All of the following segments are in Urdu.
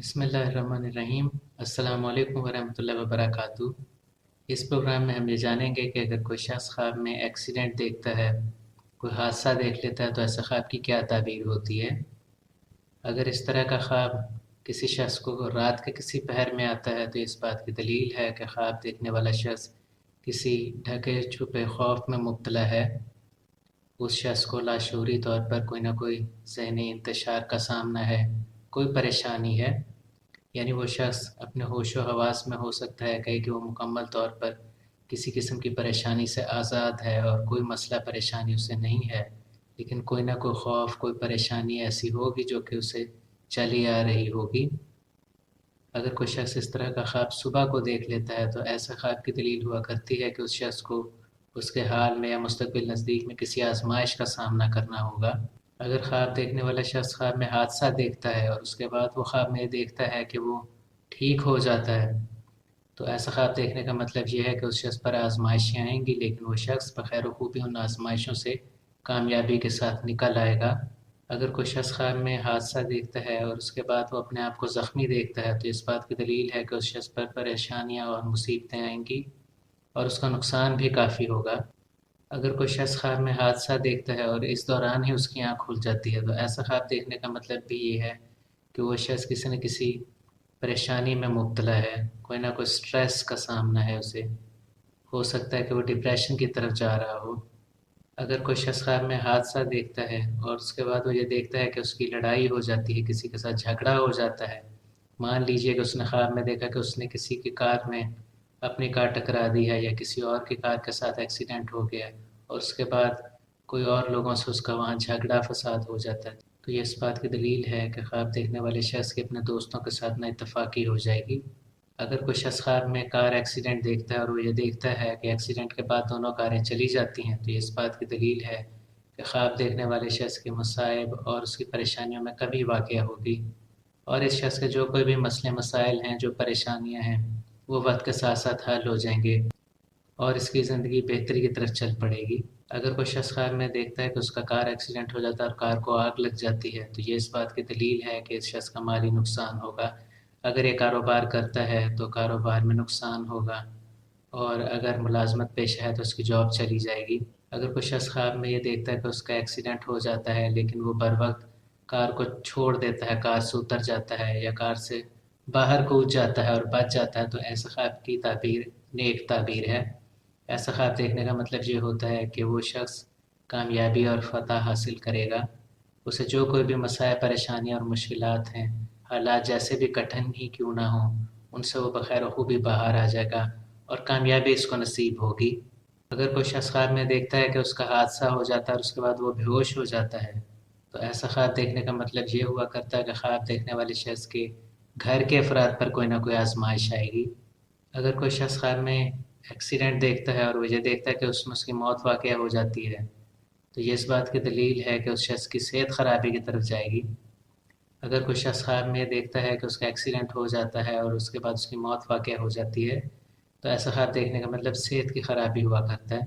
بسم اللہ الرحمن الرحیم۔ السلام علیکم ورحمۃ اللہ وبرکاتہ۔ اس پروگرام میں ہم یہ جانیں گے کہ اگر کوئی شخص خواب میں ایکسیڈنٹ دیکھتا ہے، کوئی حادثہ دیکھ لیتا ہے تو ایسے خواب کی کیا تعبیر ہوتی ہے۔ اگر اس طرح کا خواب کسی شخص کو رات کے کسی پہر میں آتا ہے تو اس بات کی دلیل ہے کہ خواب دیکھنے والا شخص کسی ڈھکے چھپے خوف میں مبتلا ہے۔ اس شخص کو لاشعوری طور پر کوئی نہ کوئی ذہنی انتشار کا سامنا ہے، کوئی پریشانی ہے، یعنی وہ شخص اپنے ہوش و حواس میں ہو سکتا ہے کہ وہ مکمل طور پر کسی قسم کی پریشانی سے آزاد ہے اور کوئی مسئلہ پریشانی اسے نہیں ہے، لیکن کوئی نہ کوئی خوف، کوئی پریشانی ایسی ہوگی جو کہ اسے چلی آ رہی ہوگی۔ اگر کوئی شخص اس طرح کا خواب صبح کو دیکھ لیتا ہے تو ایسے خواب کی دلیل ہوا کرتی ہے کہ اس شخص کو اس کے حال میں یا مستقبل نزدیک میں کسی آزمائش کا سامنا کرنا ہوگا۔ اگر خواب دیکھنے والا شخص خواب میں حادثہ دیکھتا ہے اور اس کے بعد وہ خواب میں دیکھتا ہے کہ وہ ٹھیک ہو جاتا ہے تو ایسا خواب دیکھنے کا مطلب یہ ہے کہ اس شخص پر آزمائشیں آئیں گی، لیکن وہ شخص بخیر و خوبی ان آزمائشوں سے کامیابی کے ساتھ نکل آئے گا۔ اگر کوئی شخص خواب میں حادثہ دیکھتا ہے اور اس کے بعد وہ اپنے آپ کو زخمی دیکھتا ہے تو اس بات کی دلیل ہے کہ اس شخص پر پریشانیاں اور مصیبتیں آئیں گی اور اس کا نقصان بھی کافی ہوگا۔ اگر کوئی شخص خواب میں حادثہ دیکھتا ہے اور اس دوران ہی اس کی آنکھ کھل جاتی ہے تو ایسا خواب دیکھنے کا مطلب بھی یہ ہے کہ وہ شخص کسی نہ کسی پریشانی میں مبتلا ہے، کوئی نہ کوئی سٹریس کا سامنا ہے اسے، ہو سکتا ہے کہ وہ ڈپریشن کی طرف جا رہا ہو۔ اگر کوئی شخص خواب میں حادثہ دیکھتا ہے اور اس کے بعد وہ یہ دیکھتا ہے کہ اس کی لڑائی ہو جاتی ہے، کسی کے ساتھ جھگڑا ہو جاتا ہے، مان لیجئے کہ اس نے خواب میں دیکھا کہ اس نے کسی کی کار میں اپنی کار ٹکرا دی ہے یا کسی اور کی کار کے ساتھ ایکسیڈنٹ ہو گیا ہے اور اس کے بعد کوئی اور لوگوں سے اس کا وہاں جھگڑا فساد ہو جاتا ہے، تو یہ اس بات کی دلیل ہے کہ خواب دیکھنے والے شخص کے اپنے دوستوں کے ساتھ نا اتفاقی ہو جائے گی۔ اگر کوئی شخص خواب میں کار ایکسیڈنٹ دیکھتا ہے اور وہ یہ دیکھتا ہے کہ ایکسیڈنٹ کے بعد دونوں کاریں چلی جاتی ہیں تو یہ اس بات کی دلیل ہے کہ خواب دیکھنے والے شخص کے مصائب اور اس کی پریشانیوں میں کمی واقع ہوگی، اور اس شخص کے جو کوئی بھی مسئلے مسائل ہیں، جو پریشانیاں ہیں، وہ وقت کے ساتھ ساتھ حل ہو جائیں گے اور اس کی زندگی بہتری کی طرف چل پڑے گی۔ اگر کوئی شخص خواب میں دیکھتا ہے کہ اس کا کار ایکسیڈنٹ ہو جاتا ہے اور کار کو آگ لگ جاتی ہے تو یہ اس بات کی دلیل ہے کہ اس شخص کا مالی نقصان ہوگا۔ اگر یہ کاروبار کرتا ہے تو کاروبار میں نقصان ہوگا، اور اگر ملازمت پیشہ ہے تو اس کی جاب چلی جائے گی۔ اگر کوئی شخص خواب میں یہ دیکھتا ہے کہ اس کا ایکسیڈنٹ ہو جاتا ہے لیکن وہ بر وقت کار کو چھوڑ دیتا ہے، کار سے اتر جاتا ہے یا کار سے باہر کود جاتا ہے اور بچ جاتا ہے تو ایسے خواب کی تعبیر نیک تعبیر ہے۔ ایسا خواب دیکھنے کا مطلب یہ ہوتا ہے کہ وہ شخص کامیابی اور فتح حاصل کرے گا، اسے جو کوئی بھی مسائل، پریشانیاں اور مشکلات ہیں، حالات جیسے بھی کٹھن ہی کیوں نہ ہوں، ان سے وہ بخیر و خوبی باہر آ جائے گا اور کامیابی اس کو نصیب ہوگی۔ اگر کوئی شخص خواب میں دیکھتا ہے کہ اس کا حادثہ ہو جاتا ہے اور اس کے بعد وہ بے ہوش ہو جاتا ہے تو ایسا خواب دیکھنے کا مطلب یہ ہوا کرتا ہے کہ خواب دیکھنے والے شخص کے گھر کے افراد پر کوئی نہ کوئی آزمائش آئے گی۔ اگر کوئی شخص خواب میں ایکسیڈنٹ دیکھتا ہے اور وہ یہ دیکھتا ہے کہ اس میں اس کی موت واقع ہو جاتی ہے تو یہ اس بات کی دلیل ہے کہ اس شخص کی صحت خرابی کی طرف جائے گی۔ اگر کوئی شخص خواب میں دیکھتا ہے کہ اس کا ایکسیڈنٹ ہو جاتا ہے اور اس کے بعد اس کی موت واقع ہو جاتی ہے تو ایسا خواب دیکھنے کا مطلب صحت کی خرابی ہوا کرتا ہے۔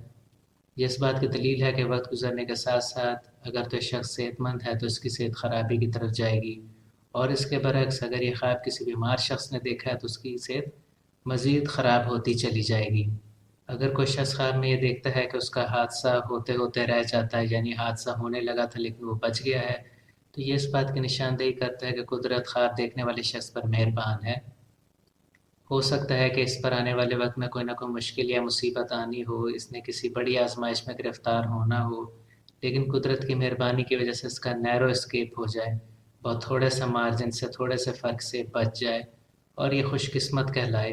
یہ اس بات کی دلیل ہے کہ وقت گزرنے کے ساتھ ساتھ اگر تو شخص صحت مند ہے تو اس کی صحت خرابی کی طرف جائے گی، اور اس کے برعکس اگر یہ خواب کسی بیمار شخص نے دیکھا ہے تو اس کی صحت مزید خراب ہوتی چلی جائے گی۔ اگر کوئی شخص خواب میں یہ دیکھتا ہے کہ اس کا حادثہ ہوتے ہوتے رہ جاتا ہے، یعنی حادثہ ہونے لگا تھا لیکن وہ بچ گیا ہے، تو یہ اس بات کی نشاندہی کرتا ہے کہ قدرت خواب دیکھنے والے شخص پر مہربان ہے۔ ہو سکتا ہے کہ اس پر آنے والے وقت میں کوئی نہ کوئی مشکل یا مصیبت آنی ہو، اس نے کسی بڑی آزمائش میں گرفتار ہونا ہو، لیکن قدرت کی مہربانی کی وجہ سے اس کا نیرو اسکیپ ہو جائے، بہت تھوڑے سے مارجن سے، تھوڑے سے فرق سے بچ جائے اور یہ خوش قسمت کہلائے۔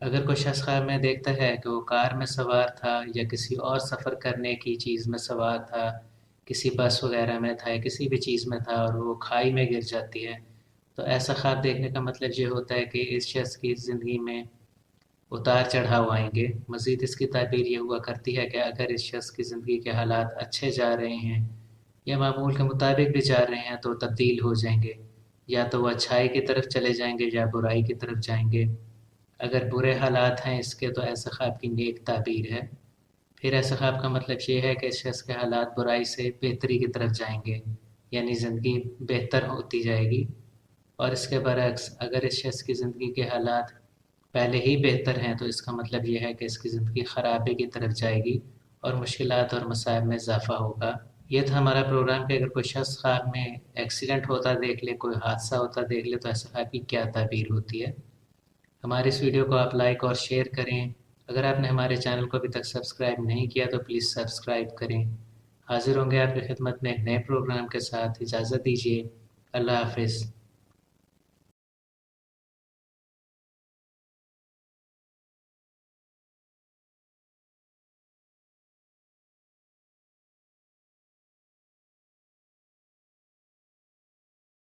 اگر کوئی شخص خواب میں دیکھتا ہے کہ وہ کار میں سوار تھا یا کسی اور سفر کرنے کی چیز میں سوار تھا، کسی بس وغیرہ میں تھا یا کسی بھی چیز میں تھا اور وہ کھائی میں گر جاتی ہے تو ایسا خواب دیکھنے کا مطلب یہ ہوتا ہے کہ اس شخص کی زندگی میں اتار چڑھاؤ آئیں گے۔ مزید اس کی تعبیر یہ ہوا کرتی ہے کہ اگر اس شخص کی زندگی کے حالات اچھے جا رہے ہیں یا معمول کے مطابق بھی جا رہے ہیں تو تبدیل ہو جائیں گے، یا تو وہ اچھائی کی طرف چلے جائیں گے یا برائی کی طرف جائیں گے۔ اگر برے حالات ہیں اس کے تو ایسے خواب کی نیک تعبیر ہے۔ پھر ایسے خواب کا مطلب یہ ہے کہ اس شخص کے حالات برائی سے بہتری کی طرف جائیں گے، یعنی زندگی بہتر ہوتی جائے گی۔ اور اس کے برعکس اگر اس شخص کی زندگی کے حالات پہلے ہی بہتر ہیں تو اس کا مطلب یہ ہے کہ اس کی زندگی خرابی کی طرف جائے گی اور مشکلات اور مصائب میں اضافہ ہوگا۔ یہ تھا ہمارا پروگرام کہ اگر کوئی شخص خواب میں ایکسیڈنٹ ہوتا دیکھ لے، کوئی حادثہ ہوتا دیکھ لے تو ایسے خواب کی کیا تعبیر ہوتی ہے۔ ہماری اس ویڈیو کو آپ لائک اور شیئر کریں۔ اگر آپ نے ہمارے چینل کو ابھی تک سبسکرائب نہیں کیا تو پلیز سبسکرائب کریں۔ حاضر ہوں گے آپ کی خدمت میں ایک نئے پروگرام کے ساتھ۔ اجازت دیجیے۔ اللہ حافظ۔